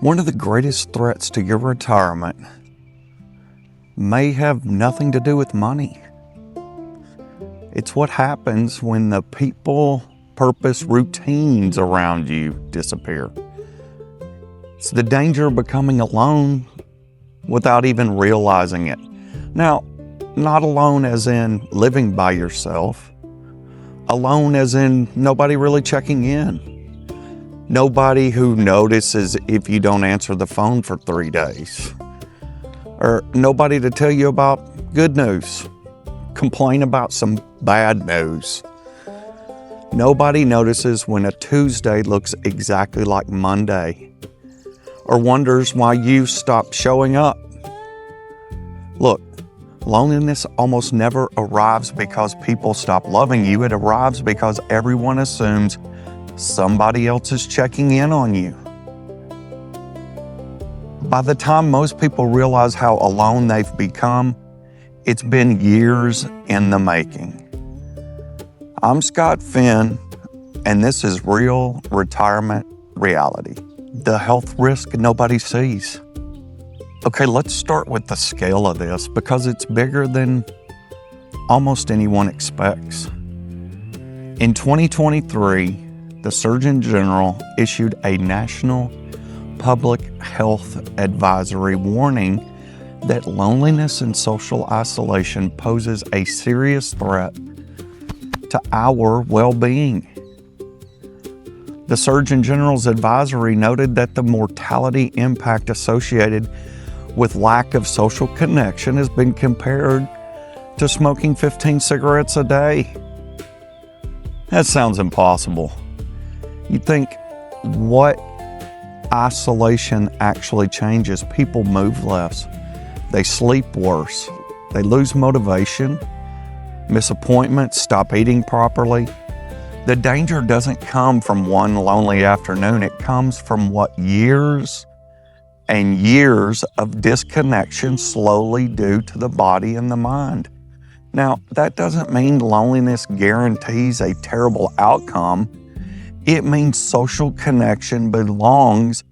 One of the greatest threats to your retirement may have nothing to do with money. It's what happens when the people, purpose, routines around you disappear. It's the danger of becoming alone without even realizing it. Now, not alone as in living by yourself, alone as in nobody really checking in. Nobody who notices if you don't answer the phone for 3 days. Or nobody to tell you about good news, complain about some bad news. Nobody notices when a Tuesday looks exactly like Monday, or wonders why you stopped showing up. Look, loneliness almost never arrives because people stop loving you. It arrives because everyone assumes somebody else is checking in on you. By the time most people realize how alone they've become, it's been years in the making. I'm Scott Finn, and this is Real Retirement Reality, the health risk nobody sees. Okay, let's start with the scale of this because it's bigger than almost anyone expects. In 2023, the Surgeon General issued a national public health advisory warning that loneliness and social isolation poses a serious threat to our well-being. The Surgeon General's advisory noted that the mortality impact associated with lack of social connection has been compared to smoking 15 cigarettes a day. That sounds impossible. You think, what isolation actually changes? People move less. They sleep worse. They lose motivation, miss appointments, stop eating properly. The danger doesn't come from one lonely afternoon. It comes from what years and years of disconnection slowly do to the body and the mind. Now, that doesn't mean loneliness guarantees a terrible outcome. It means social connection belongs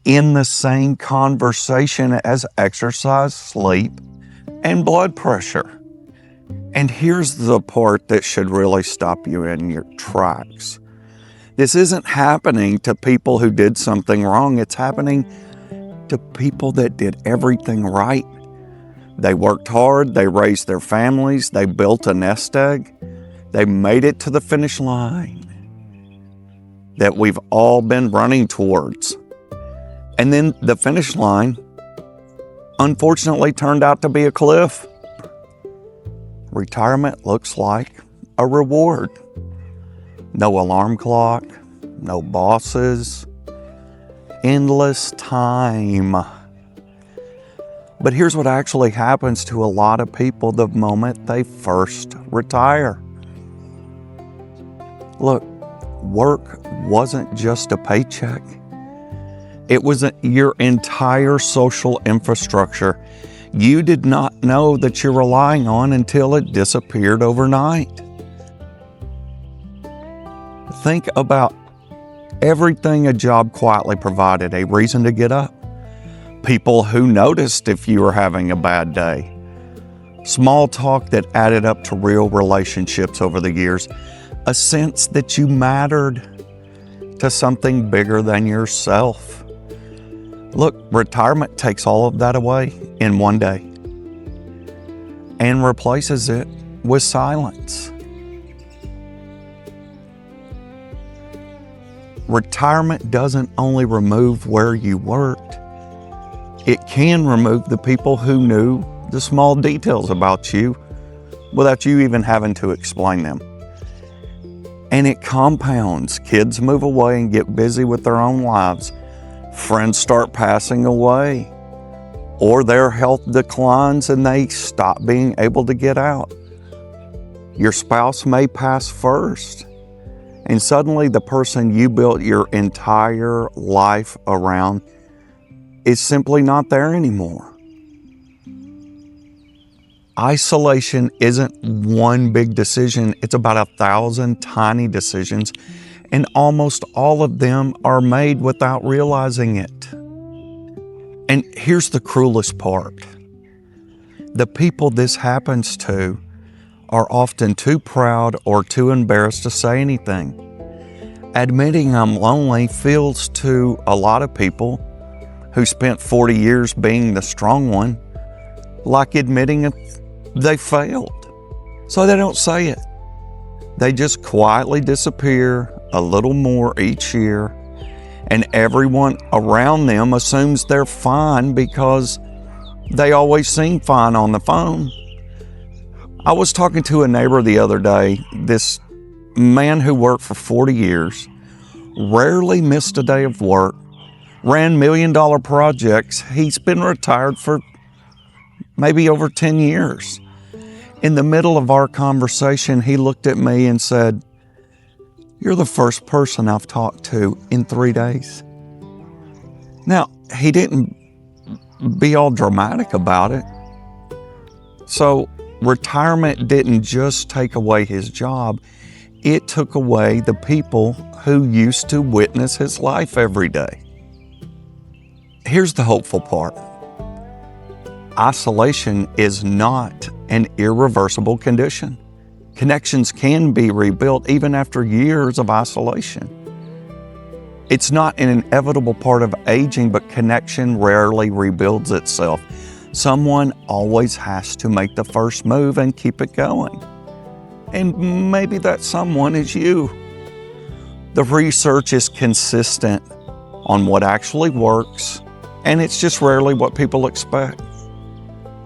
in the same conversation as exercise, sleep, and blood pressure. And here's the part that should really stop you in your tracks. This isn't happening to people who did something wrong. It's happening to people that did everything right. They worked hard, they raised their families, they built a nest egg, they made it to the finish line that we've all been running towards. And then the finish line, unfortunately, turned out to be a cliff. Retirement looks like a reward. No alarm clock, no bosses, endless time. But here's what actually happens to a lot of people the moment they first retire. Look, work wasn't just a paycheck. It was your entire social infrastructure you did not know that you're relying on until it disappeared overnight. Think about everything a job quietly provided: a reason to get up, people who noticed if you were having a bad day, small talk that added up to real relationships over the years, a sense that you mattered to something bigger than yourself. Look, retirement takes all of that away in one day and replaces it with silence. Retirement doesn't only remove where you worked, it can remove the people who knew the small details about you without you even having to explain them. And it compounds. Kids move away and get busy with their own lives. Friends start passing away, or their health declines and they stop being able to get out. Your spouse may pass first, and suddenly the person you built your entire life around is simply not there anymore. Isolation isn't one big decision. It's about 1,000 tiny decisions, and almost all of them are made without realizing it. And here's the cruelest part. The people this happens to are often too proud or too embarrassed to say anything. Admitting I'm lonely feels to a lot of people who spent 40 years being the strong one like admitting they failed. So they don't say it. They just quietly disappear a little more each year, and everyone around them assumes they're fine because they always seem fine on the phone. I was talking to a neighbor the other day. This man who worked for 40 years, rarely missed a day of work, ran $1 million projects. He's been retired for maybe over 10 years. In the middle of our conversation, he looked at me and said, "You're the first person I've talked to in 3 days." Now, he didn't be all dramatic about it. So retirement didn't just take away his job, it took away the people who used to witness his life every day. Here's the hopeful part. Isolation is not an irreversible condition. Connections can be rebuilt even after years of isolation. It's not an inevitable part of aging, but connection rarely rebuilds itself. Someone always has to make the first move and keep it going. And maybe that someone is you. The research is consistent on what actually works, and it's just rarely what people expect.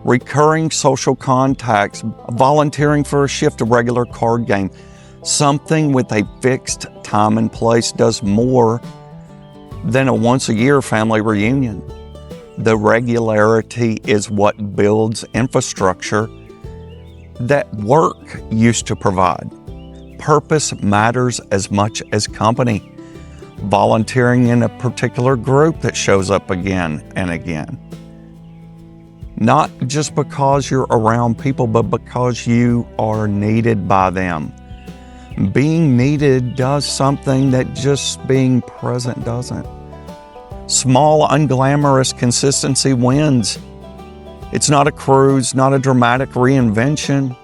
Recurring social contacts, volunteering for a shift, a regular card game, something with a fixed time and place does more than a once-a-year family reunion. The regularity is what builds infrastructure that work used to provide. Purpose matters as much as company. Volunteering in a particular group that shows up again and again. Not just because you're around people, but because you are needed by them. Being needed does something that just being present doesn't. Small, unglamorous consistency wins. It's not a cruise, not a dramatic reinvention.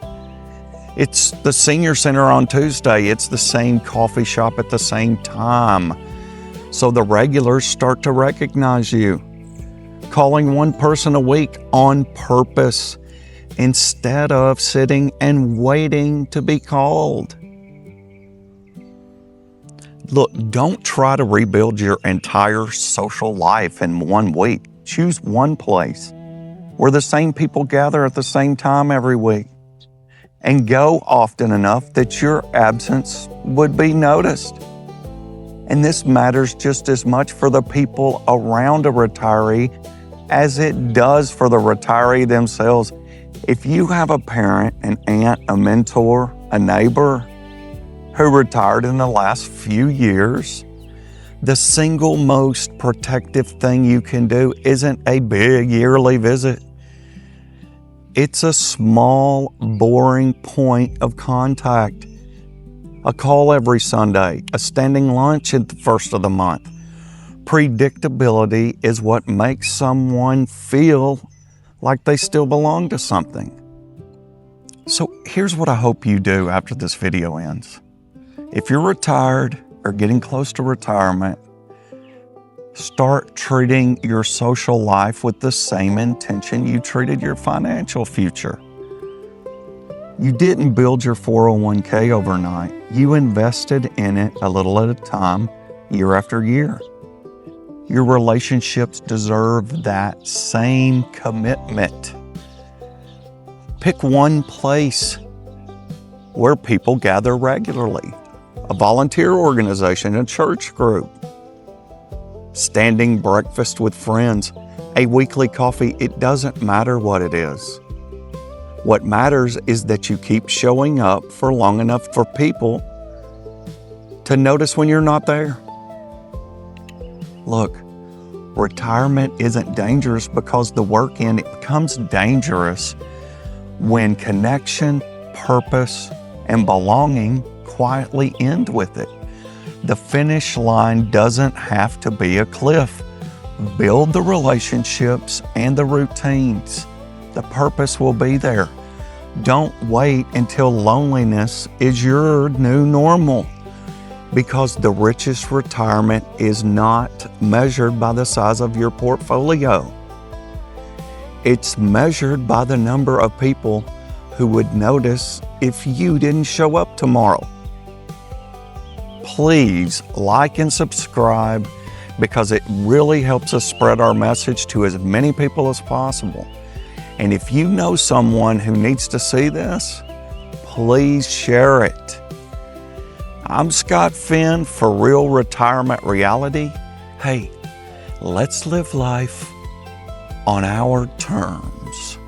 It's the senior center on Tuesday. It's the same coffee shop at the same time. So the regulars start to recognize you. Calling one person a week on purpose instead of sitting and waiting to be called. Look, don't try to rebuild your entire social life in 1 week. Choose one place where the same people gather at the same time every week, and go often enough that your absence would be noticed. And this matters just as much for the people around a retiree as it does for the retiree themselves. If you have a parent, an aunt, a mentor, a neighbor who retired in the last few years, the single most protective thing you can do isn't a big yearly visit. It's a small, boring point of contact. A call every Sunday, a standing lunch at the first of the month. Predictability is what makes someone feel like they still belong to something. So here's what I hope you do after this video ends. If you're retired or getting close to retirement, start treating your social life with the same intention you treated your financial future. You didn't build your 401k overnight. You invested in it a little at a time, year after year. Your relationships deserve that same commitment. Pick one place where people gather regularly. A volunteer organization, a church group, standing breakfast with friends, a weekly coffee. It doesn't matter what it is. What matters is that you keep showing up for long enough for people to notice when you're not there. Look, retirement isn't dangerous because the work in it becomes dangerous when connection, purpose, and belonging quietly end with it. The finish line doesn't have to be a cliff. Build the relationships and the routines. The purpose will be there. Don't wait until loneliness is your new normal, because the richest retirement is not measured by the size of your portfolio. It's measured by the number of people who would notice if you didn't show up tomorrow. Please like and subscribe, because it really helps us spread our message to as many people as possible. And if you know someone who needs to see this, please share it. I'm Scott Finn for Real Retirement Reality. Hey, let's live life on our terms.